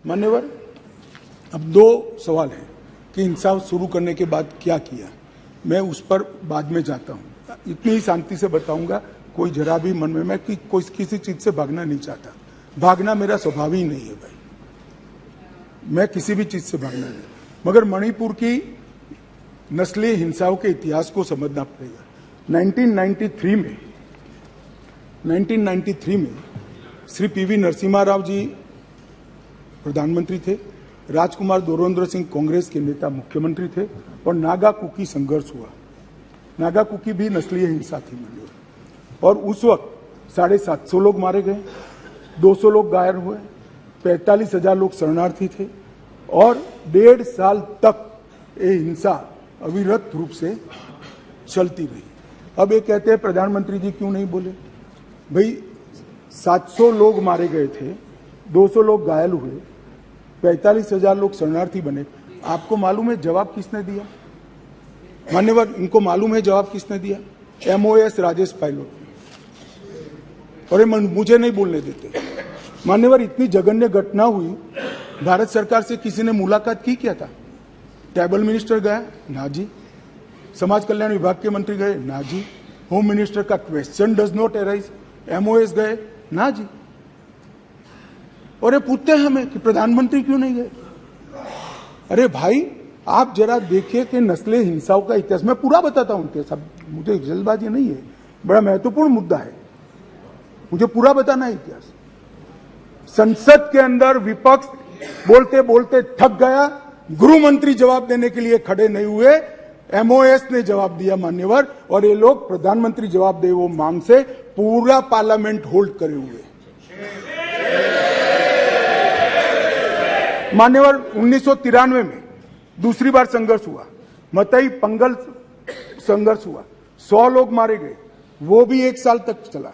मान्यवर, अब दो सवाल हैं कि इंसाफ शुरू करने के बाद क्या किया। मैं उस पर बाद में जाता हूं। इतनी ही शांति से बताऊंगा, कोई जरा भी मन में मैं कि कोई किसी चीज से भागना नहीं चाहता। भागना मेरा स्वभाव ही नहीं है भाई, मैं किसी भी चीज से भागना नहीं। मगर मणिपुर की नस्लीय हिंसाओं के इतिहास को समझना पड़ेगा। 1993 में श्री पीवी नरसिम्हा राव जी प्रधानमंत्री थे, राजकुमार दोरेंद्र सिंह कांग्रेस के नेता मुख्यमंत्री थे और नागा कुकी संघर्ष हुआ। नागा कुकी भी नस्लीय हिंसा थी और उस वक्त 750 लोग मारे गए, 200 लोग घायल हुए, 45,000 लोग शरणार्थी थे और 1.5 साल तक ये हिंसा अविरत रूप से चलती रही। अब ये कहते हैं प्रधानमंत्री जी क्यों नहीं बोले। भाई 700 लोग मारे गए थे, 200 लोग घायल हुए, 45,000 लोग शरणार्थी बने। आपको मालूम है जवाब किसने दिया? मान्यवर, इनको मालूम है जवाब किसने दिया? MOS राजेश पायलट। और ये मुझे नहीं बोलने देते। मान्यवर, इतनी जघन्य घटना हुई, भारत सरकार से किसी ने मुलाकात की क्या था? ट्राइबल मिनिस्टर गया? ना जी। समाज कल्याण विभाग के मंत्री गए? ना जी। होम मिनिस्टर का question does not arise. MOS गए? ना जी। और ये पूछते हैं हमें कि प्रधानमंत्री क्यों नहीं गए। अरे भाई, आप जरा देखिए कि नस्लीय हिंसाओं का इतिहास मैं पूरा बताता हूं। सब मुझे जल्दबाजी नहीं है, बड़ा महत्वपूर्ण मुद्दा है, मुझे पूरा बताना है इतिहास। संसद के अंदर विपक्ष बोलते बोलते थक गया, गृह मंत्री जवाब देने के लिए खड़े नहीं हुए, MOS ने जवाब दिया मान्यवर, और ये लोग प्रधानमंत्री जवाब दे वो मांग से पूरा पार्लियामेंट होल्ड करे हुए। मान्यवर, 1993 में दूसरी बार संघर्ष हुआ, मतई पंगल संघर्ष हुआ, 100 लोग मारे गए, वो भी 1 साल तक चला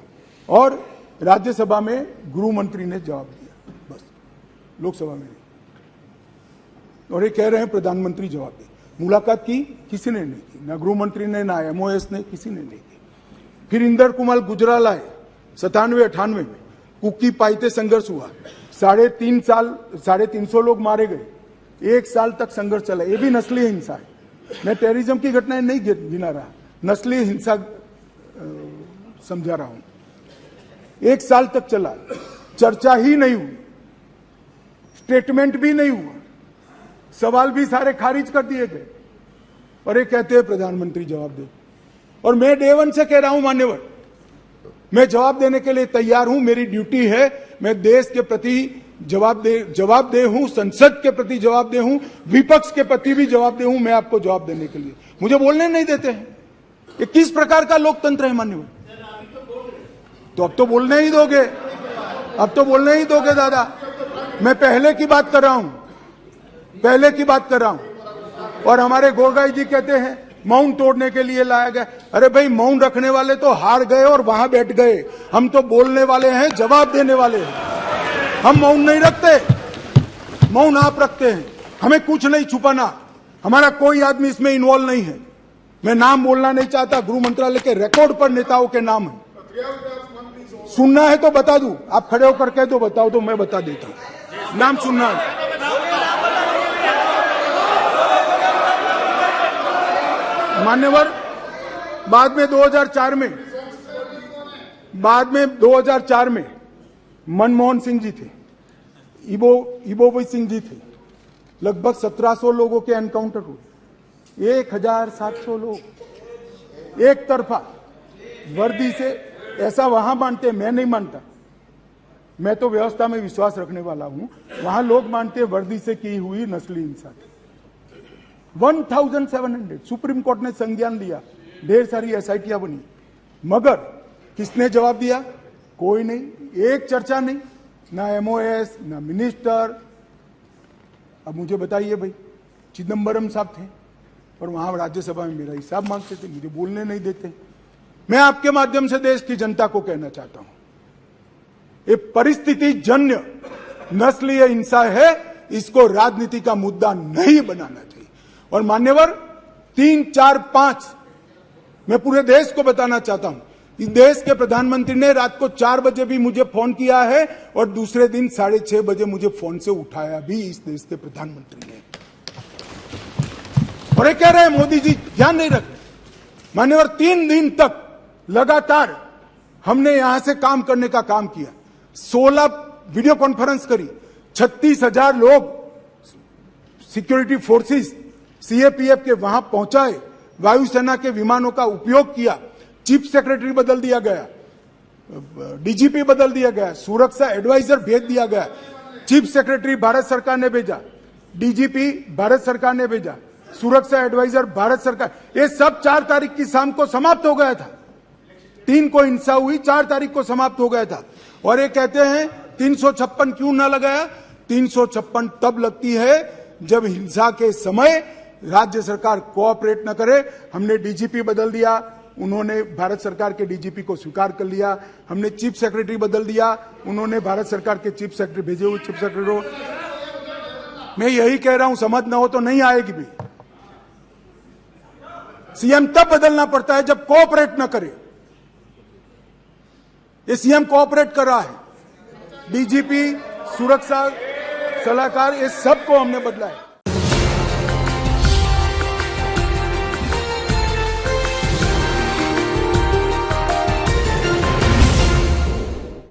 और राज्यसभा में गृह मंत्री ने जवाब दिया, बस, लोकसभा में नहीं। और ये कह रहे हैं प्रधानमंत्री जवाब दे। मुलाकात की किसी ने नहीं की, ना गृह मंत्री ने, ना MOS ने, किसी ने नहीं की। फिर इंदर कुमार गुजराल आए 97-98 में, कुकी पाइते संघर्ष हुआ, 350 लोग मारे गए, 1 साल तक संघर्ष चला। ये भी नस्लीय हिंसा है। मैं टेररिज्म की घटनाएं नहीं गिना रहा, नस्लीय हिंसा समझा रहा हूं। 1 साल तक चला, चर्चा ही नहीं हुई, स्टेटमेंट भी नहीं हुआ, सवाल भी सारे खारिज कर दिए गए और ये कहते हैं प्रधानमंत्री जवाब दे। और मैं डे 1 से कह रहा हूं मान्यवर, मैं जवाब देने के लिए तैयार हूं, मेरी ड्यूटी है, मैं देश के प्रति जवाब दे हूं, संसद के प्रति जवाब दे हूं, विपक्ष के प्रति भी जवाब दे हूं। मैं आपको जवाब देने के लिए, मुझे बोलने नहीं देते हैं। ये किस प्रकार का लोकतंत्र है मान्यवर? तो अब तो बोलने ही दोगे, अब तो बोलने ही दोगे दादा। मैं पहले की बात कर रहा हूं, पहले की बात कर रहा हूं। और हमारे गोगाई जी कहते हैं मौन तोड़ने के लिए लाया गया। अरे भाई, मौन रखने वाले तो हार गए और वहां बैठ गए, हम तो बोलने वाले हैं, जवाब देने वाले हैं। हम मौन नहीं रखते, मौन आप रखते हैं। हमें कुछ नहीं छुपाना, हमारा कोई आदमी इसमें इन्वॉल्व नहीं है। मैं नाम बोलना नहीं चाहता, गृह मंत्रालय के रिकॉर्ड पर नेताओं के नाम है। सुनना है तो बता दूं, आप खड़े होकर कह दो बताओ तो मैं बता देता हूं। नाम सुनना है। मान्यवर, बाद में 2004 में मनमोहन सिंह जी थे, इबोबी सिंह जी थे, लगभग 1700 लोगों के एनकाउंटर हुए, 1700 लोग एक तरफा वर्दी से। ऐसा वहां मानते हैं, मैं नहीं मानता, मैं तो व्यवस्था में विश्वास रखने वाला हूं। वहां लोग मानते हैं वर्दी से की हुई नस्ली हिंसा थी। 1700 सुप्रीम कोर्ट ने संज्ञान लिया, ढेर सारी SITयां बनी, मगर किसने जवाब दिया? कोई नहीं, एक चर्चा नहीं, ना MOS, ना मिनिस्टर। अब मुझे बताइए भाई, चिदम्बरम साहब थे और वहां राज्यसभा में मेरा हिसाब मांगते थे, मुझे बोलने नहीं देते। मैं आपके माध्यम से देश की जनता को कहना चाहता हूं, ये परिस्थिति जन्य नस्लीय हिंसा है, इसको राजनीति का मुद्दा नहीं बनाना चाहिए। और मान्यवर, 3, 4, 5 मैं पूरे देश को बताना चाहता हूं, इस देश के प्रधानमंत्री ने रात को 4 बजे भी मुझे फोन किया है और दूसरे दिन 6:30 बजे मुझे फोन से उठाया भी इस देश के प्रधानमंत्री ने। और ये कह रहे हैं मोदी जी ध्यान नहीं रखते। मान्यवर 3 दिन तक लगातार हमने यहां से काम करने का काम किया। 16 वीडियो कॉन्फ्रेंस करी, 36,000 लोग सिक्योरिटी फोर्सेस सीएपीएफ के वहां पहुंचाए, वायुसेना के विमानों का उपयोग किया, चीफ सेक्रेटरी बदल दिया गया, डीजीपी बदल दिया गया, सुरक्षा एडवाइजर भेज दिया गया, चीफ सेक्रेटरी भारत सरकार ने भेजा, डीजीपी भारत सरकार ने भेजा, सुरक्षा एडवाइजर भारत सरकार। ये सब 4 तारीख की शाम को समाप्त हो गया था। 3 को हिंसा हुई, 4 तारीख को समाप्त हो गया था। और ये कहते हैं 356 क्यों ना लगाया? 356 तब लगती है जब हिंसा के समय राज्य सरकार कोऑपरेट न करे। हमने डीजीपी बदल दिया, उन्होंने भारत सरकार के डीजीपी को स्वीकार कर लिया। हमने चीफ सेक्रेटरी बदल दिया, उन्होंने भारत सरकार के चीफ सेक्रेटरी भेजे हुए चीफ सेक्रेटरी को। मैं यही कह रहा हूं, समझ न हो तो नहीं आएगी भी। सीएम तब बदलना पड़ता है जब कोऑपरेट न करे। ये सीएम कोऑपरेट कर रहा है। डीजीपी, सुरक्षा सलाहकार, ये सबको हमने बदला है।